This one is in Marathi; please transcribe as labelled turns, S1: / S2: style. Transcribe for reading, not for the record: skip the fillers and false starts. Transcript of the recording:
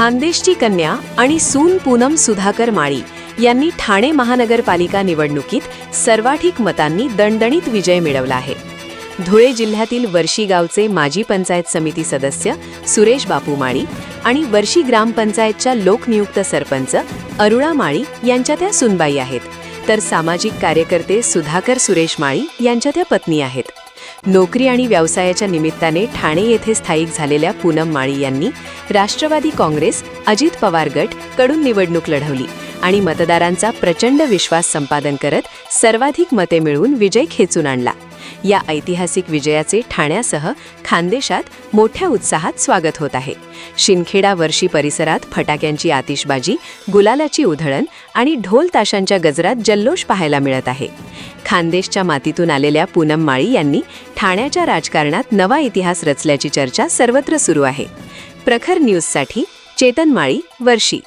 S1: खानदेशची कन्या आणि सून पूनम सुधाकर माळी यांनी ठाणे महानगरपालिका निवडणुकीत सर्वाधिक मतांनी दणदणीत विजय मिळवला आहे. धुळे जिल्ह्यातील वर्शी गावचे माजी पंचायत समिती सदस्य सुरेश बापू माळी आणि वर्शी ग्रामपंचायतच्या लोकनियुक्त सरपंच अरुणा माळी यांच्या त्या सुनबाई आहेत, तर सामाजिक कार्यकर्ते सुधाकर सुरेश माळी यांच्या त्या पत्नी आहेत. नोकरी आणि व्यवसायाच्या निमित्ताने ठाणे येथे स्थायिक झालेल्या पूनम माळी यांनी राष्ट्रवादी काँग्रेस अजित पवार गट कडून निवडणूक लढवली आणि मतदारांचा प्रचंड विश्वास संपादन करत सर्वाधिक मते मिळवून विजय खेचून आणला. या ऐतिहासिक विजयाचे ठाण्यासह खानदेशात मोठ्या उत्साहात स्वागत होत आहे. शिंदखेडा वर्शी परिसरात फटाक्यांची आतिषबाजी, गुलालाची उधळण आणि ढोल ताशांच्या गजरात जल्लोष पाहायला मिळत आहे. खानदेशच्या मातीतून आलेल्या पूनम माळी यांनी ठाण्याच्या राजकारणात नवा इतिहास रचल्याची चर्चा सर्वत्र सुरू आहे. प्रखर न्यूजसाठी चेतन माळी, वर्शी.